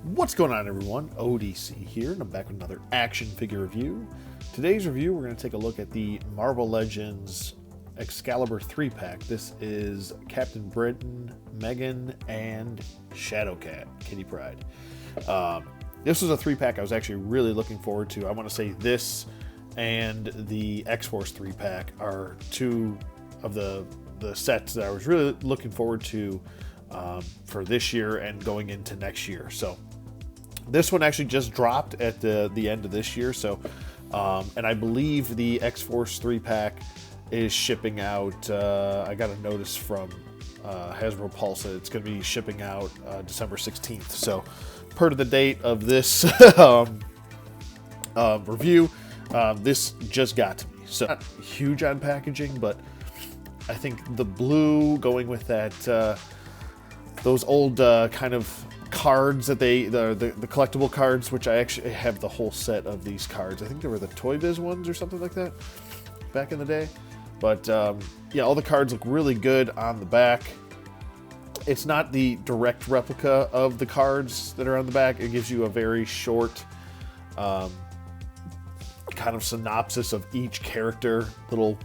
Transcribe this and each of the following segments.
What's going on, everyone? ODC here, and I'm back with another action figure review. Today's review, we're going to take a look at the Marvel Legends Excalibur 3-pack. This is Captain Britain, Meghan, and ShadowCat, Kitty Pryde. This was a 3-pack I was actually really looking forward to. I want to say this and the X-Force 3-pack are two of the sets that I was really looking forward to for this year and going into next year. So this one actually just dropped at the end of this year. So, and I believe the X-Force 3-pack is shipping out. I got a notice from Hasbro Pulse that it's going to be shipping out December 16th. So, per to the date of this review, this just got to me. So, not huge on packaging, but I think the blue going with that those old kind of cards that the collectible cards, which I actually have the whole set of these cards. I think they were the Toy Biz ones or something like that back in the day. But yeah, all the cards look really good on the back. It's not the direct replica of the cards that are on the back. It gives you a very short kind of synopsis of each character, little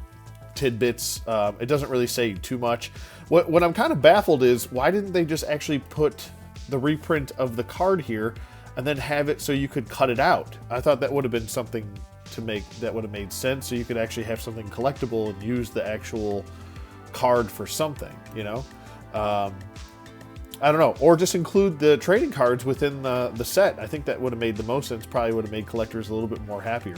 tidbits. It doesn't really say too much. What I'm kind of baffled is, why didn't they just actually put the reprint of the card here and then have it so you could cut it out? I thought that would have been something to make, that would have made sense, so you could actually have something collectible and use the actual card for something, you know? I don't know. Or just include the trading cards within the set. I think that would have made the most sense, probably would have made collectors a little bit more happier.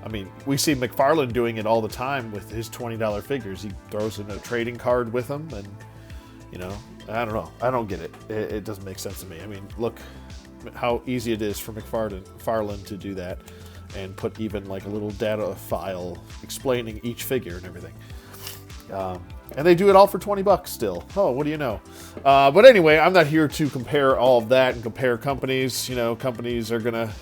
I mean, we see McFarlane doing it all the time with his $20 figures. He throws in a trading card with them, and, you know, I don't know. I don't get it. It doesn't make sense to me. I mean, look how easy it is for McFarlane to do that and put even like a little data file explaining each figure and everything. And they do it all for $20 still. Oh, what do you know? But anyway, I'm not here to compare all of that and compare companies. You know, companies are going to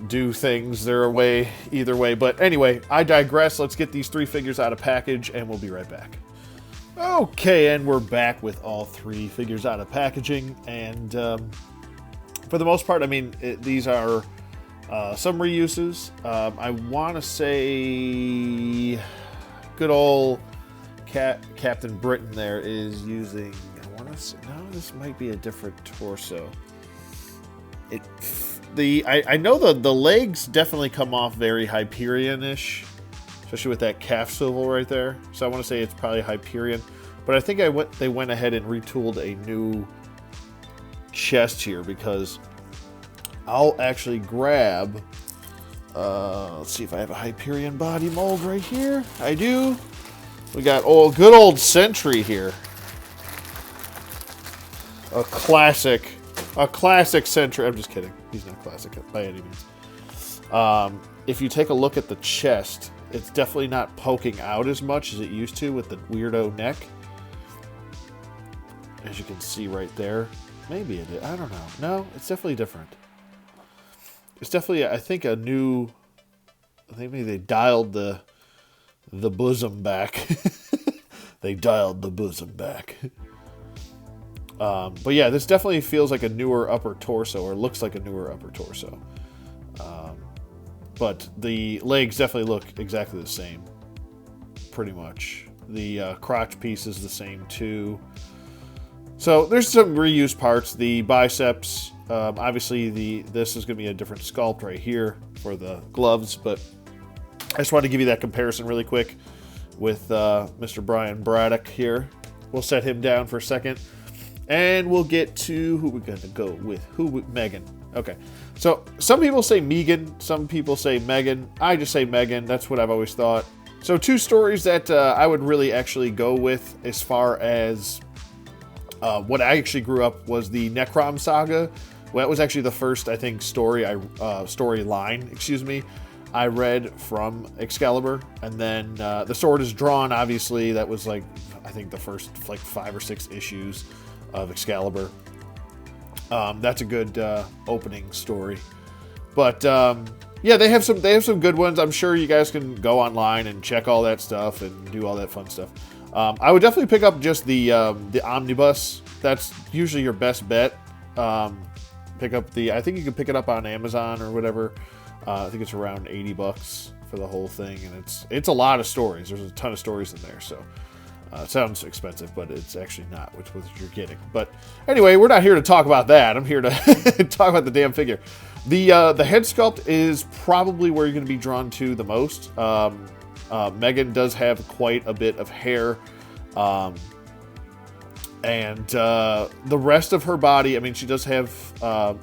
do things their way either way. But anyway, I digress. Let's get these three figures out of package and we'll be right back. Okay, and we're back with all three figures out of packaging. And for the most part, I mean, these are some reuses. I want to say good old Captain Britain there is using, I want to say, no, this might be a different torso. I know the legs definitely come off very Hyperion-ish, especially with that calf swivel right there. So I want to say it's probably Hyperion, but I think they went ahead and retooled a new chest here, because I'll actually grab. Let's see if I have a Hyperion body mold right here. I do. We got good old Sentry here. A classic Sentry. I'm just kidding. He's not classic by any means. If you take a look at the chest, it's definitely not poking out as much as it used to with the weirdo neck. As you can see right there. Maybe it is. I don't know. No, it's definitely different. It's definitely, I think, a new. I think maybe they dialed the bosom back. They dialed the bosom back. But yeah, this definitely feels like a newer upper torso, or looks like a newer upper torso. But the legs definitely look exactly the same, pretty much. The crotch piece is the same too. So there's some reused parts. The biceps, obviously this is going to be a different sculpt right here for the gloves, but I just wanted to give you that comparison really quick with Mr. Brian Braddock here. We'll set him down for a second, and we'll get to who we're going to go with. Meghan. Okay, so some people say Meghan, some people say Meghan. I just say Meghan. That's what I've always thought. So two stories that I would really actually go with as far as what I actually grew up was the Necrom saga. Well, that was actually the first, I think, storyline, I read from Excalibur. And then The Sword is Drawn, obviously. That was like, I think, the first like 5 or 6 issues of Excalibur. That's a good opening story. But yeah, they have some good ones. I'm sure you guys can go online and check all that stuff and do all that fun stuff. I would definitely pick up just the omnibus. That's usually your best bet Pick up I think you can pick it up on Amazon or whatever. I think it's around $80 for the whole thing, and it's a lot of stories. There's a ton of stories in there, so it sounds expensive, but it's actually not, which you're getting. But anyway, we're not here to talk about that. I'm here to talk about the damn figure. The head sculpt is probably where you're going to be drawn to the most. Meghan does have quite a bit of hair. And the rest of her body, I mean, she does have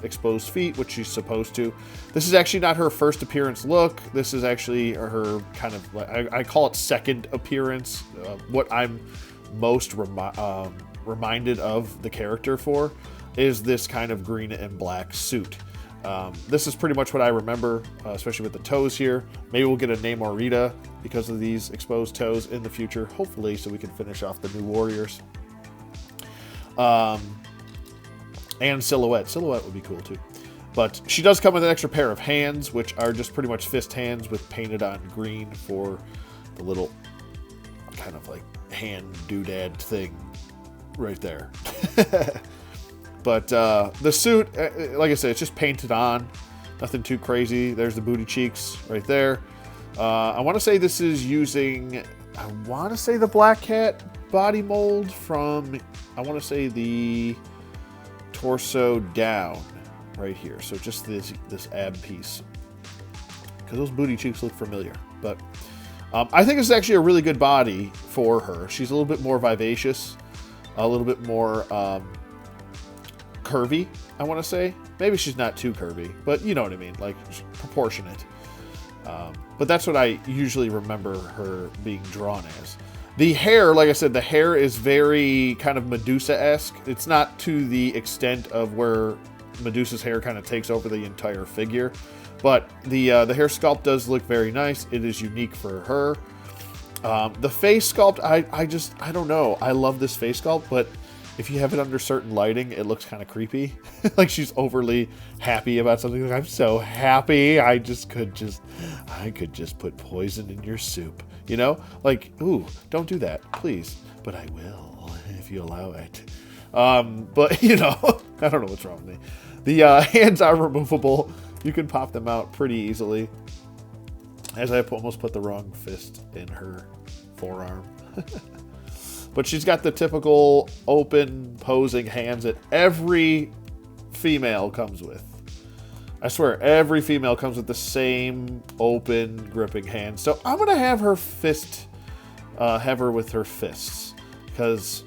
exposed feet, which she's supposed to. This is actually not her first appearance look. This is actually her kind of, I call it second appearance. What I'm most reminded of the character for is this kind of green and black suit. This is pretty much what I remember, especially with the toes here. Maybe we'll get a Namorita because of these exposed toes in the future, hopefully, so we can finish off the new Warriors. And Silhouette. Silhouette would be cool too. But she does come with an extra pair of hands, which are just pretty much fist hands with painted on green for the little kind of like hand doodad thing right there. But the suit, like I said, it's just painted on. Nothing too crazy. There's the booty cheeks right there. I want to say this is using, I want to say the Black Cat body mold from, I want to say the torso down right here. So just this ab piece, because those booty cheeks look familiar. But I think this is actually a really good body for her. She's a little bit more vivacious, a little bit more curvy, I want to say. Maybe she's not too curvy, but you know what I mean, like proportionate. But that's what I usually remember her being drawn as. The hair, like I said, the hair is very kind of Medusa-esque. It's not to the extent of where Medusa's hair kind of takes over the entire figure, but the hair sculpt does look very nice. It is unique for her. The face sculpt, I don't know. I love this face sculpt, but if you have it under certain lighting, it looks kind of creepy. Like she's overly happy about something. Like, I'm so happy. I could just put poison in your soup. You know, like, ooh, don't do that, please. But I will, if you allow it. But, you know, I don't know what's wrong with me. The hands are removable. You can pop them out pretty easily. As I almost put the wrong fist in her forearm. But she's got the typical open, posing hands that every female comes with. I swear, every female comes with the same open, gripping hand. So I'm going to have her have her with her fists. Because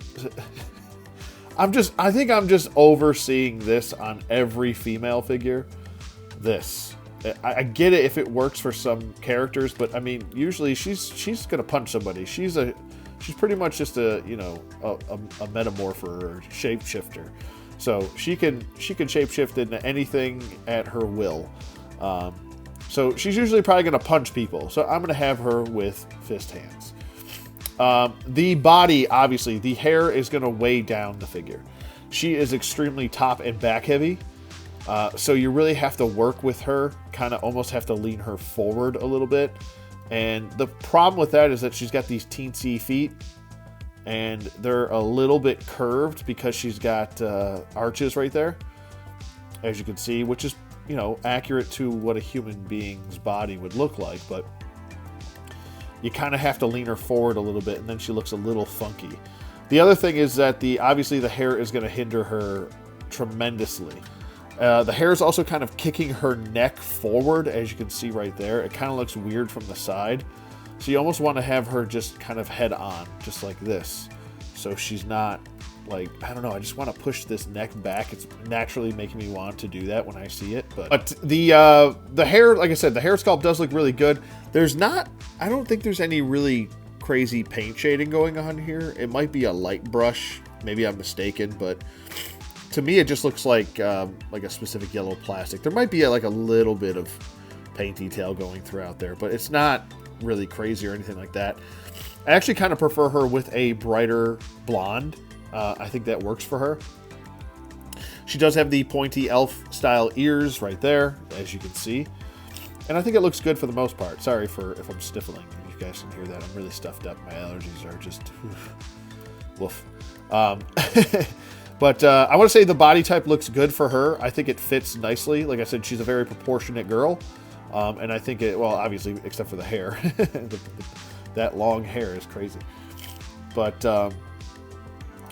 I think I'm just overseeing this on every female figure. This. I get it if it works for some characters, but I mean, usually she's going to punch somebody. She's pretty much just a metamorpher or shapeshifter. So she can shapeshift into anything at her will. So she's usually probably going to punch people. So I'm going to have her with fist hands. The body, obviously, the hair is going to weigh down the figure. She is extremely top and back heavy. So you really have to work with her, kind of almost have to lean her forward a little bit. And the problem with that is that she's got these teensy feet, and they're a little bit curved because she's got arches right there, as you can see, which is, you know, accurate to what a human being's body would look like, but you kind of have to lean her forward a little bit, and then she looks a little funky. The other thing is that obviously the hair is going to hinder her tremendously. The hair is also kind of kicking her neck forward, as you can see right there. It kind of looks weird from the side. So you almost want to have her just kind of head on, just like this. So she's not like, I don't know, I just want to push this neck back. It's naturally making me want to do that when I see it. But the hair, like I said, the hair sculpt does look really good. I don't think there's any really crazy paint shading going on here. It might be a light brush. Maybe I'm mistaken, but to me, it just looks like a specific yellow plastic. There might be like a little bit of paint detail going throughout there, but it's not really crazy or anything like that. I actually kind of prefer her with a brighter blonde. I think that works for her. She does have the pointy elf-style ears right there, as you can see. And I think it looks good for the most part. Sorry if I'm sniffling. You guys can hear that. I'm really stuffed up. My allergies are just woof. But I want to say the body type looks good for her. I think it fits nicely. Like I said, she's a very proportionate girl. And I think it, well, obviously, except for the hair. That long hair is crazy. But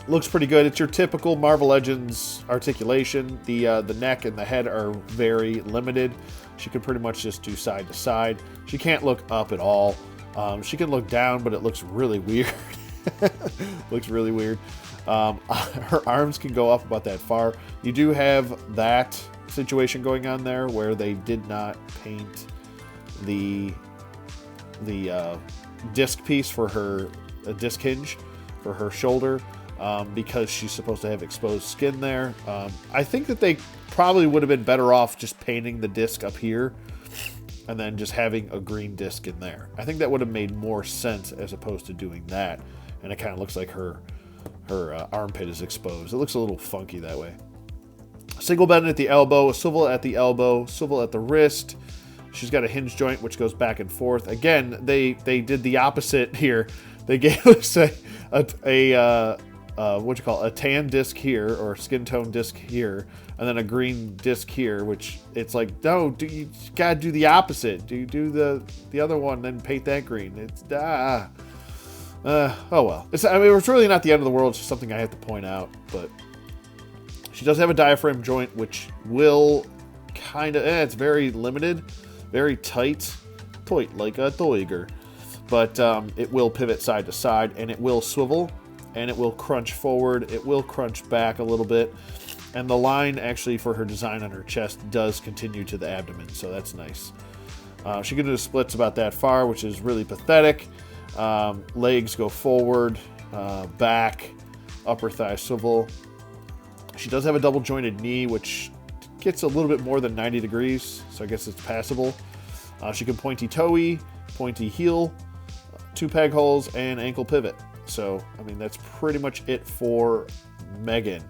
looks pretty good. It's your typical Marvel Legends articulation. The neck and the head are very limited. She can pretty much just do side to side. She can't look up at all. She can look down, but it looks really weird. Looks really weird. Her arms can go up about that far. You do have that situation going on there where they did not paint the disc piece for her disc hinge for her shoulder because she's supposed to have exposed skin there. I think that they probably would have been better off just painting the disc up here and then just having a green disc in there. I think that would have made more sense as opposed to doing that. And it kind of looks like her armpit is exposed. It looks a little funky that way. Single bend at the elbow, a swivel at the elbow, swivel at the wrist. She's got a hinge joint which goes back and forth. Again, they did the opposite here. They gave us a what you call a tan disc here or skin tone disc here, and then a green disc here. Which it's like, no, you gotta do the opposite. Do the other one, then paint that green. It's oh well. It's really not the end of the world. It's just something I have to point out. But she does have a diaphragm joint, which will kind of, it's very limited, very tight like a toiger. But it will pivot side to side, and it will swivel, and it will crunch forward. It will crunch back a little bit. And the line, actually, for her design on her chest does continue to the abdomen, so that's nice. She can do the splits about that far, which is really pathetic. Legs go forward, back, upper thigh swivel. She does have a double jointed knee, which gets a little bit more than 90 degrees, so I guess it's passable. She can pointy toey, pointy heel, 2 peg holes, and ankle pivot. So, I mean, that's pretty much it for Meghan.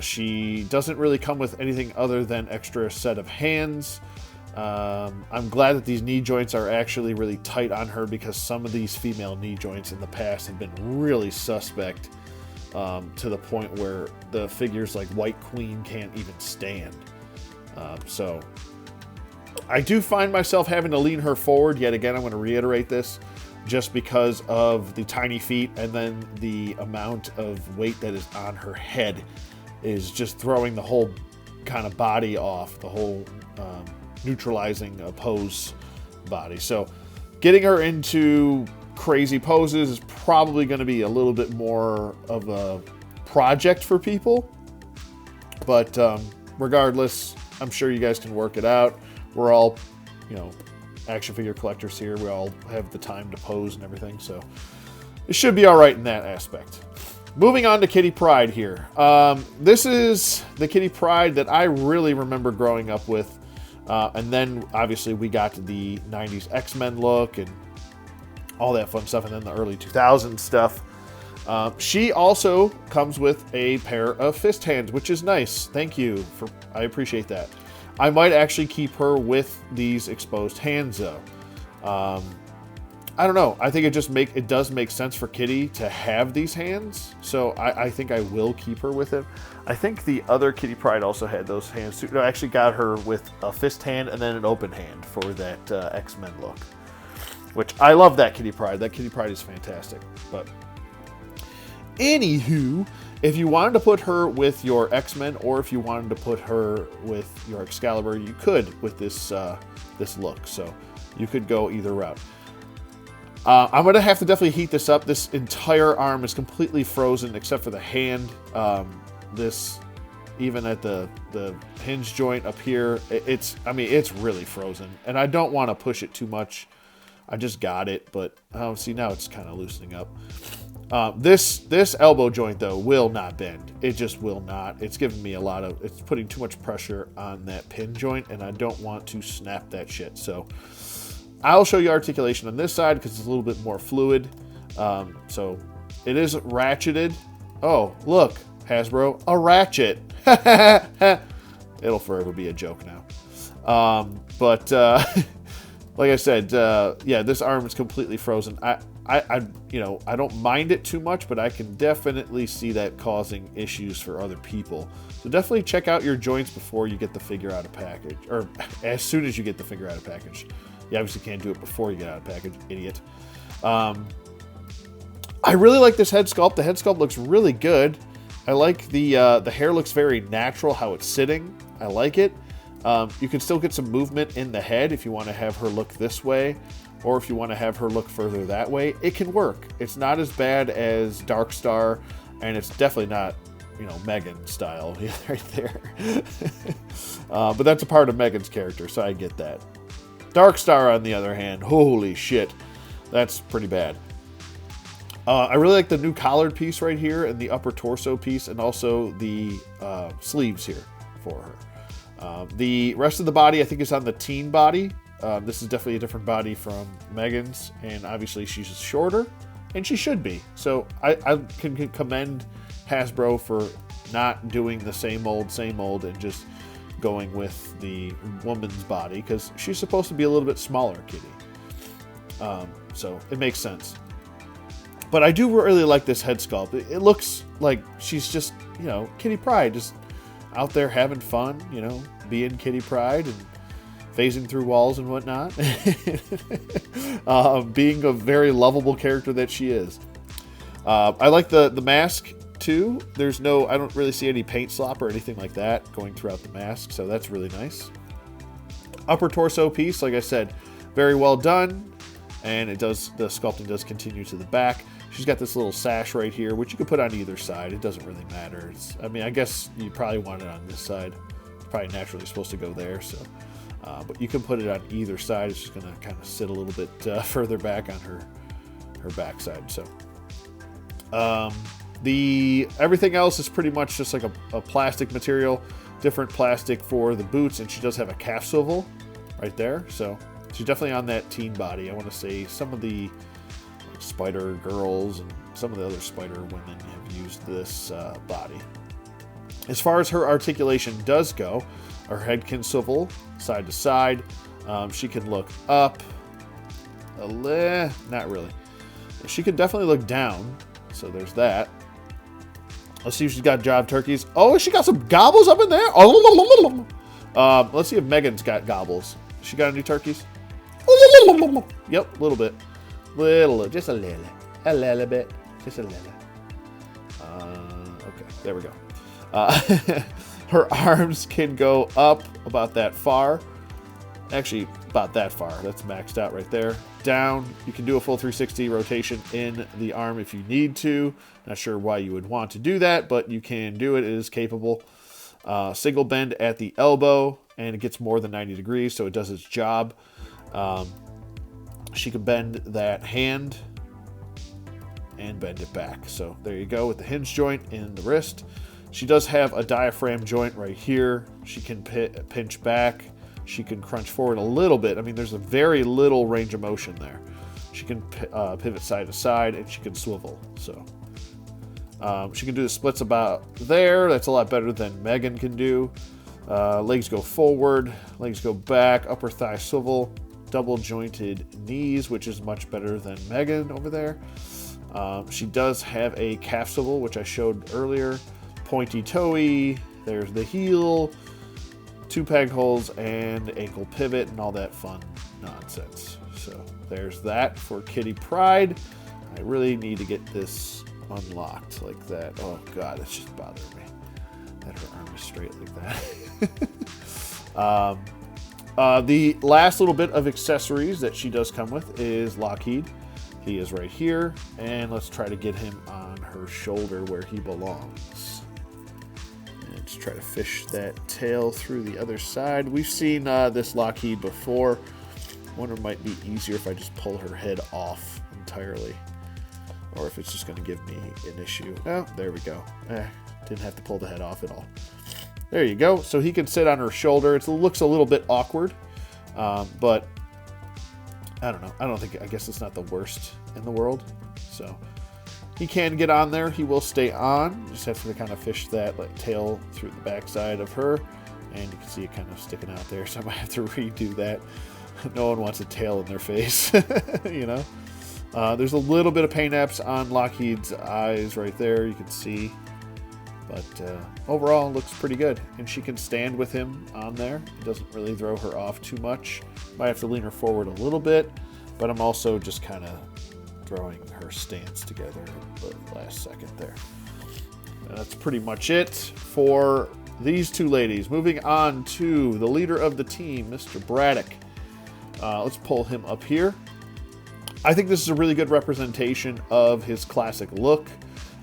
She doesn't really come with anything other than extra set of hands. I'm glad that these knee joints are actually really tight on her because some of these female knee joints in the past have been really suspect to the point where the figures like White Queen can't even stand. So I do find myself having to lean her forward. Yet again, I'm going to reiterate this just because of the tiny feet and then the amount of weight that is on her head is just throwing the whole kind of body off, the whole neutralizing a pose body. So getting her into crazy poses is probably going to be a little bit more of a project for people. But regardless, I'm sure you guys can work it out. We're all, action figure collectors here. We all have the time to pose and everything. So it should be all right in that aspect. Moving on to Kitty Pryde here. This is the Kitty Pryde that I really remember growing up with. And then, obviously, we got to the 90s X-Men look and all that fun stuff, and then the early 2000s stuff. She also comes with a pair of fist hands, which is nice. Thank you. I appreciate that. I might actually keep her with these exposed hands, though. I don't know. I think it does make sense for Kitty to have these hands, so I think I will keep her with it. I think the other Kitty Pryde also had those hands too. No, I actually got her with a fist hand and then an open hand for that X-Men look, which I love that Kitty Pryde. That Kitty Pryde is fantastic. But anywho, if you wanted to put her with your X-Men or if you wanted to put her with your Excalibur, you could with this look. So you could go either route. I'm going to have to definitely heat this up. This entire arm is completely frozen except for the hand. This, even at the hinge joint up here, it's really frozen. And I don't want to push it too much. I just got it, but see, now it's kind of loosening up. This elbow joint, though, will not bend. It just will not. It's giving me it's putting too much pressure on that pin joint, and I don't want to snap that shit. So I'll show you articulation on this side because it's a little bit more fluid. So it is ratcheted. Oh, look, Hasbro, a ratchet. It'll forever be a joke now. But like I said, yeah, this arm is completely frozen. You know, I don't mind it too much, but I can definitely see that causing issues for other people. So definitely check out your joints before you get the figure out of package, or as soon as you get the figure out of package. You obviously can't do it before you get out of package, idiot. I really like this head sculpt. The head sculpt looks really good. I like the hair looks very natural, how it's sitting. I like it. You can still get some movement in the head if you want to have her look this way, or if you want to have her look further that way. It can work. It's not as bad as Darkstar, and it's definitely not, you know, Meghan style right there. But that's a part of Meghan's character, so I get that. Darkstar, on the other hand, holy shit, that's pretty bad. I really like the new collared piece right here, and the upper torso piece, and also the sleeves here for her. The rest of the body, I think, is on the teen body. This is definitely a different body from Meghan's, and obviously she's shorter, and she should be. So I can commend Hasbro for not doing the same old, and just going with the woman's body, because she's supposed to be a little bit smaller kitty. So it makes sense. But I do really like this head sculpt. It looks like she's just, you know, Kitty Pryde, just out there having fun, you know, being Kitty Pryde and phasing through walls and whatnot. Being a very lovable character that she is. I like the mask too. I don't really see any paint slop or anything like that going throughout the mask, so that's really nice. Upper torso piece, like I said, very well done, and the sculpting does continue to the back. She's got this little sash right here, which you can put on either side. It doesn't really matter. I mean, I guess you probably want it on this side. It's probably naturally supposed to go there, so. But you can put it on either side. It's just going to kind of sit a little bit further back on her backside. So, everything else is pretty much just like a plastic material, different plastic for the boots, and she does have a calf swivel right there. So she's definitely on that teen body. I want to say some of the Spider Girls and some of the other Spider women have used this body. As far as her articulation does go, her head can swivel side to side. She can look up. Not really. She can definitely look down. So there's that. Let's see if she's got job turkeys. Oh, she got some gobbles up in there. Let's see if Meghan's got gobbles. She got any turkeys? Yep, a little bit. Just a little bit. Just a little. Okay, there we go. Her arms can go up about that far. Actually, about that far. That's maxed out right there. Down, you can do a full 360 rotation in the arm if you need to. Not sure why you would want to do that, but you can do it. It is capable. Single bend at the elbow, and it gets more than 90 degrees, so it does its job. She can bend that hand and bend it back. So there you go with the hinge joint in the wrist. She does have a diaphragm joint right here. She can pinch back. She can crunch forward a little bit. I mean, there's a very little range of motion there. She can pivot side to side, and she can swivel. So she can do the splits about there. That's a lot better than Meghan can do. Legs go forward. Legs go back. Upper thigh swivel. Double jointed knees, which is much better than Meghan over there. She does have a calf swivel, which I showed earlier. Pointy toey. There's the heel. 2 peg holes and ankle pivot and all that fun nonsense. So there's that for Kitty Pryde. I really need to get this unlocked like that. Oh god, it's just bothering me that her arm is straight like that. The last little bit of accessories that she does come with is Lockheed. He is right here, and let's try to get him on her shoulder where he belongs. Let's try to fish that tail through the other side. We've seen this Lockheed before. I wonder if it might be easier if I just pull her head off entirely, or if it's just going to give me an issue. Oh, there we go. Didn't have to pull the head off at all. There you go. So he can sit on her shoulder. It looks a little bit awkward, but I don't know. I guess it's not the worst in the world. So he can get on there. He will stay on. Just have to kind of fish that tail through the backside of her. And you can see it kind of sticking out there, so I might have to redo that. No one wants a tail in their face, you know. There's a little bit of paint apps on Lockheed's eyes right there, you can see. But overall, it looks pretty good. And she can stand with him on there. It doesn't really throw her off too much. Might have to lean her forward a little bit, but I'm also just kind of throwing her stance together at the last second there. And that's pretty much it for these two ladies. Moving on to the leader of the team, Mr. Braddock. Let's pull him up here. I think this is a really good representation of his classic look.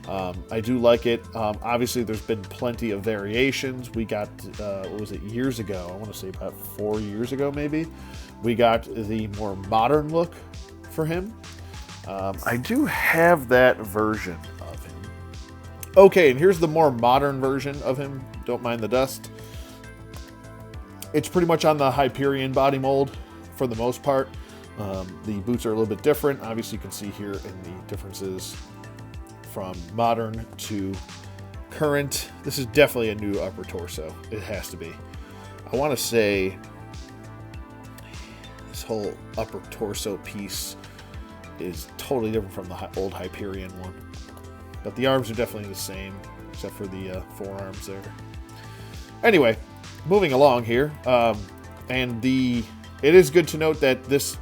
I do like it. Obviously, there's been plenty of variations. We got, what was it, years ago? I want to say about 4 years ago, maybe. We got the more modern look for him. I do have that version of him. Okay, and here's the more modern version of him. Don't mind the dust. It's pretty much on the Hyperion body mold for the most part. The boots are a little bit different. Obviously, you can see here in the differences from modern to current. This is definitely a new upper torso. It has to be. I want to say this whole upper torso piece is totally different from the old Hyperion one. But the arms are definitely the same, except for the forearms there. Anyway, moving along here. It is good to note that this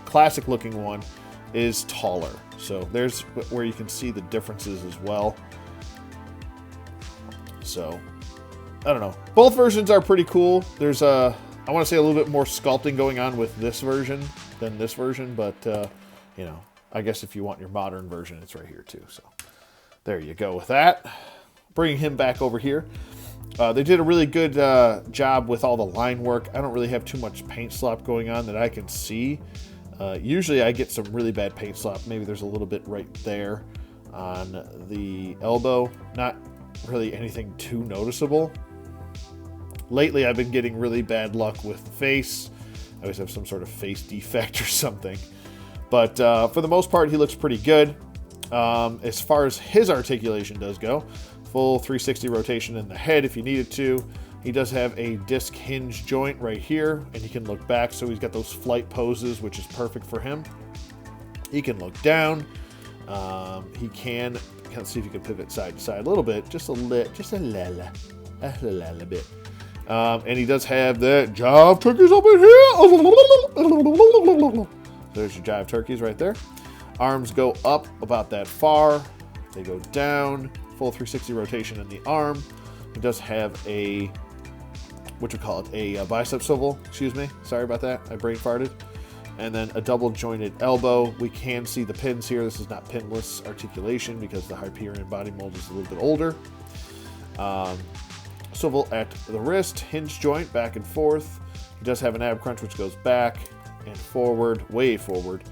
classic looking one is taller. So there's where you can see the differences as well. So, I don't know. Both versions are pretty cool. There's I want to say a little bit more sculpting going on with this version than this version, but you know, I guess if you want your modern version, it's right here too. So there you go with that. Bringing him back over here. They did a really good job with all the line work. I don't really have too much paint slop going on that I can see. Usually I get some really bad paint slop. Maybe there's a little bit right there on the elbow. Not really anything too noticeable. Lately I've been getting really bad luck with the face. I always have some sort of face defect or something. But for the most part, he looks pretty good. As far as his articulation does go, full 360 rotation in the head if you needed to. He does have a disc hinge joint right here, and he can look back, so he's got those flight poses, which is perfect for him. He can look down. He can, let's see if he can pivot side to side a little bit, just a little bit. And he does have the jive turkeys up in here. There's your jive turkeys right there. Arms go up about that far. They go down. Full 360 rotation in the arm. He does have a, a bicep swivel. Excuse me. Sorry about that. I brain farted. And then a double jointed elbow. We can see the pins here. This is not pinless articulation because the Hyperion body mold is a little bit older. Swivel at the wrist. Hinge joint back and forth. He does have an ab crunch which goes back and forward, way forward.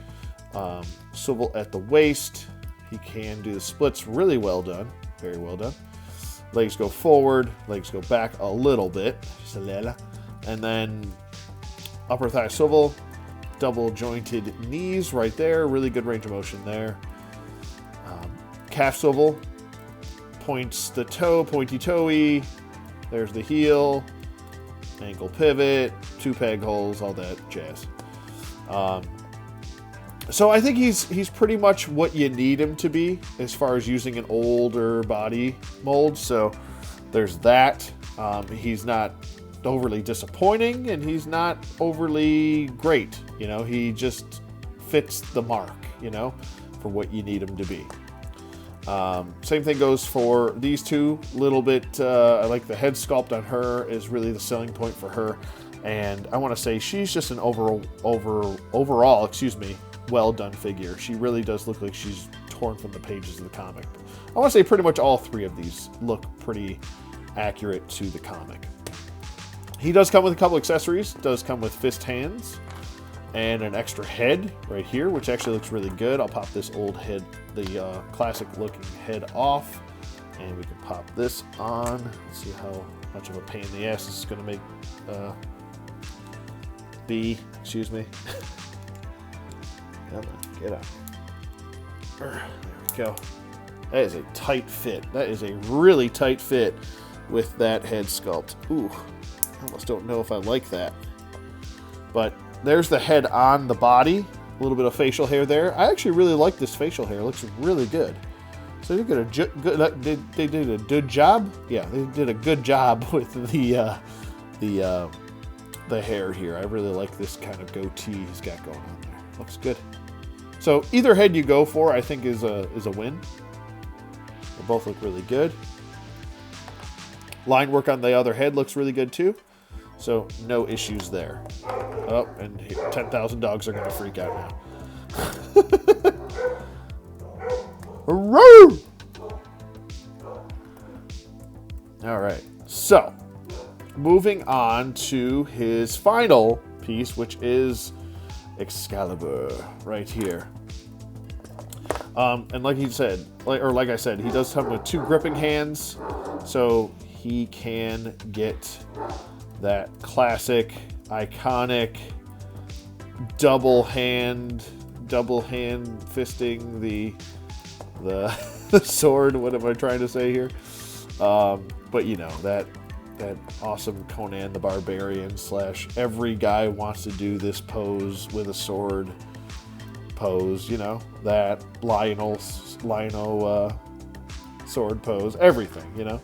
Swivel at the waist. He can do the splits really well done. Very well done. Legs go forward, legs go back a little bit, just a little. And then upper thigh swivel, double jointed knees right there, really good range of motion there. Calf swivel, points the toe, pointy toey. There's the heel, ankle pivot, 2 peg holes, all that jazz. So I think he's pretty much what you need him to be as far as using an older body mold. So there's that. He's not overly disappointing and he's not overly great. You know, he just fits the mark, you know, for what you need him to be. Same thing goes for these two. Little bit, I like the head sculpt on her is really the selling point for her. And I want to say she's just an overall, well done figure. She really does look like she's torn from the pages of the comic. I want to say pretty much all 3 of these look pretty accurate to the comic. He does come with a couple accessories. Does come with fist hands and an extra head right here, which actually looks really good. I'll pop this old head, the classic looking head off, and we can pop this on. Let's see how much of a pain in the ass this is going to make excuse me. Come on, get out. There we go. That is a tight fit. That is a really tight fit. with that head sculpt. Ooh, I almost don't know if I like that. But there's the head on the body. A little bit of facial hair there. I actually really like this facial hair. It looks really good. So they did a good job. Yeah, they did a good job with the hair here. I really like this kind of goatee he's got going on there. Looks good. So either head you go for, I think, is a win. They both look really good. Line work on the other head looks really good too. So no issues there. Oh, and 10,000 dogs are going to freak out now. Hooray! All right. So moving on to his final piece, which is Excalibur right here. And like he said, like I said, he does come with 2 gripping hands, so he can get that classic, iconic double hand fisting the sword. What am I trying to say here? But you know, that awesome Conan the Barbarian / every guy wants to do this pose with a sword pose, you know, that Lionel sword pose, everything, you know.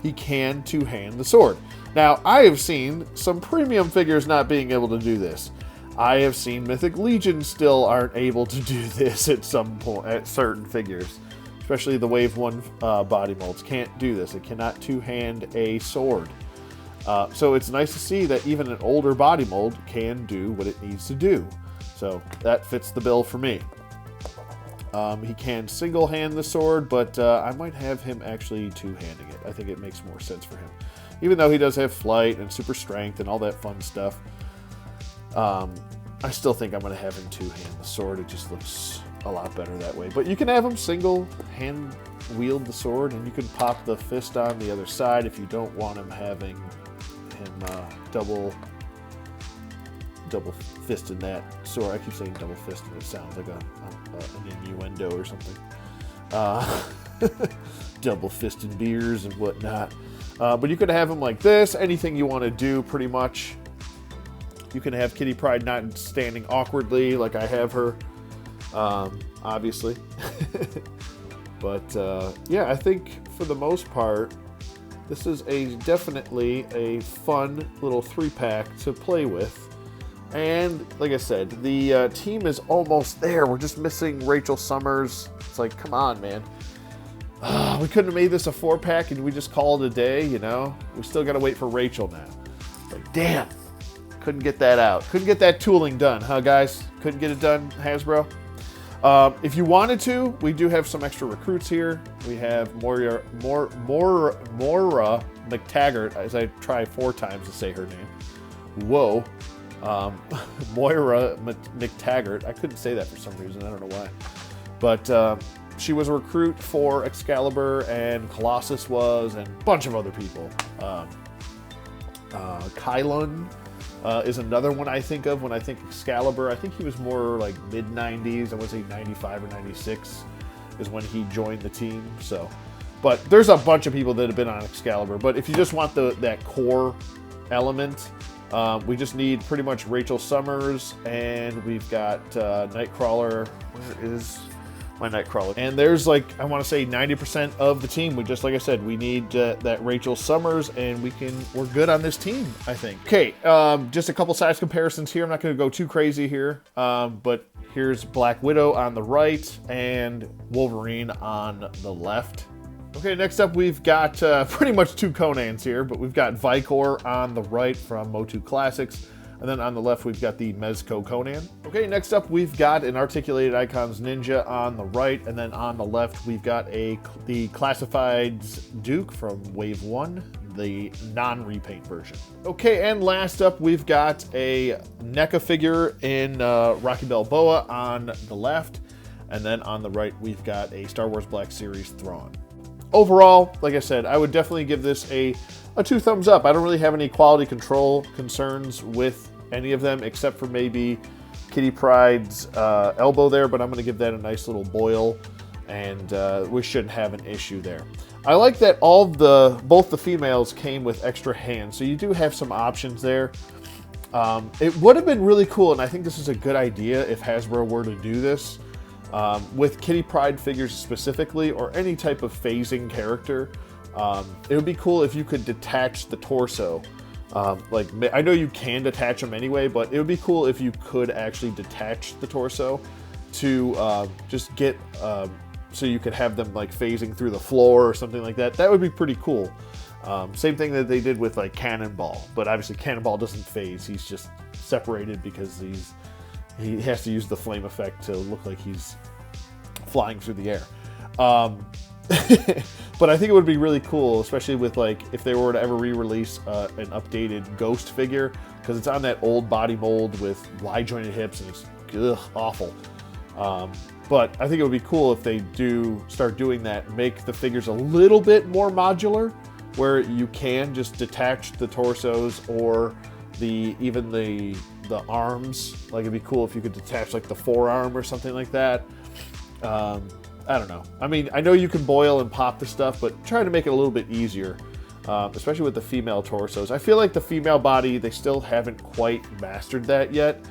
He can two-hand the sword. Now, I have seen some premium figures not being able to do this. I have seen Mythic Legion still aren't able to do this at some point, at certain figures. Especially the Wave 1 body molds can't do this. It cannot two-hand a sword. So it's nice to see that even an older body mold can do what it needs to do. So that fits the bill for me. He can single-hand the sword, but I might have him actually two-handing it. I think it makes more sense for him. Even though he does have flight and super strength and all that fun stuff, I still think I'm going to have him two-hand the sword. It just looks a lot better that way. But you can have him single-hand wield the sword, and you can pop the fist on the other side if you don't want him having double fisting that sword. I keep saying double fisting. It sounds like an innuendo or something. Double fisted beers and whatnot. But you could have him like this. Anything you want to do, pretty much. You can have Kitty Pryde not standing awkwardly like I have her, obviously. But yeah, I think for the most part, this is definitely a fun little 3-pack to play with. And like I said, the team is almost there. We're just missing Rachel Summers. It's like, come on, man. We couldn't have made this a 4-pack and we just call it a day, you know? We still got to wait for Rachel now. Like, damn. Couldn't get that out. Couldn't get that tooling done, huh, guys? Couldn't get it done, Hasbro? If you wanted to, we do have some extra recruits here. We have Moira McTaggart, as I try 4 times to say her name. Whoa. Moira McTaggart. I couldn't say that for some reason. I don't know why. But she was a recruit for Excalibur, and Colossus was, and a bunch of other people. Kylon is another one I think of when I think Excalibur. I think he was more like mid-90s. I would say 95 or 96 is when he joined the team. So, but there's a bunch of people that have been on Excalibur. But if you just want that core element, we just need pretty much Rachel Summers, and we've got Nightcrawler. Where is my Nightcrawler? And there's like, I want to say 90% of the team. We just, like I said, we need that Rachel Summers, and we're good on this team, I think. Okay, just a couple size comparisons here. I'm not going to go too crazy here, but here's Black Widow on the right and Wolverine on the left. Okay, next up we've got pretty much 2 Conans here, but we've got Vicor on the right from Motu Classics, and then on the left we've got the Mezco Conan. Okay, next up we've got an Articulated Icons Ninja on the right, and then on the left we've got the Classifieds Duke from Wave 1, the non-repaint version. Okay, and last up we've got a NECA figure in Rocky Balboa on the left, and then on the right we've got a Star Wars Black Series Thrawn. Overall, like I said, I would definitely give this a 2 thumbs up. I don't really have any quality control concerns with any of them, except for maybe Kitty Pryde's elbow there, but I'm going to give that a nice little boil, and we shouldn't have an issue there. I like that both the females came with extra hands, so you do have some options there. It would have been really cool, and I think this is a good idea if Hasbro were to do this, with Kitty Pryde figures specifically, or any type of phasing character. It would be cool if you could detach the torso. Like, I know you can detach them anyway, but it would be cool if you could actually detach the torso to just get... so you could have them like phasing through the floor or something like that. That would be pretty cool. Same thing that they did with like Cannonball, but obviously Cannonball doesn't phase. He's just separated because he has to use the flame effect to look like he's flying through the air. But I think it would be really cool, especially with like if they were to ever re-release an updated Ghost figure, because it's on that old body mold with wide jointed hips and it's awful. But I think it would be cool if they do start doing that, make the figures a little bit more modular, where you can just detach the torsos or even the arms. Like, it'd be cool if you could detach like the forearm or something like that. I don't know. I mean, I know you can boil and pop the stuff, but try to make it a little bit easier, especially with the female torsos. I feel like the female body, they still haven't quite mastered that yet.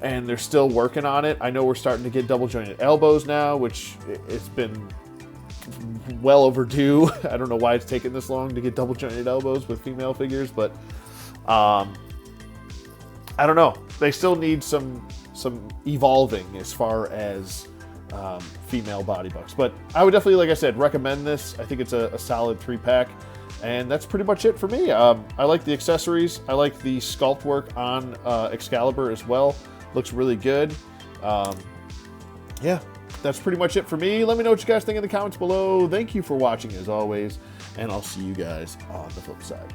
And they're still working on it. I know we're starting to get double jointed elbows now, which it's been well overdue. I don't know why it's taken this long to get double jointed elbows with female figures, but I don't know. They still need some evolving as far as female body bucks. But I would definitely, like I said, recommend this. I think it's a solid 3-pack. And that's pretty much it for me. I like the accessories. I like the sculpt work on Excalibur as well. Looks really good. Yeah, that's pretty much it for me. Let me know what you guys think in the comments below. Thank you for watching as always, and I'll see you guys on the flip side.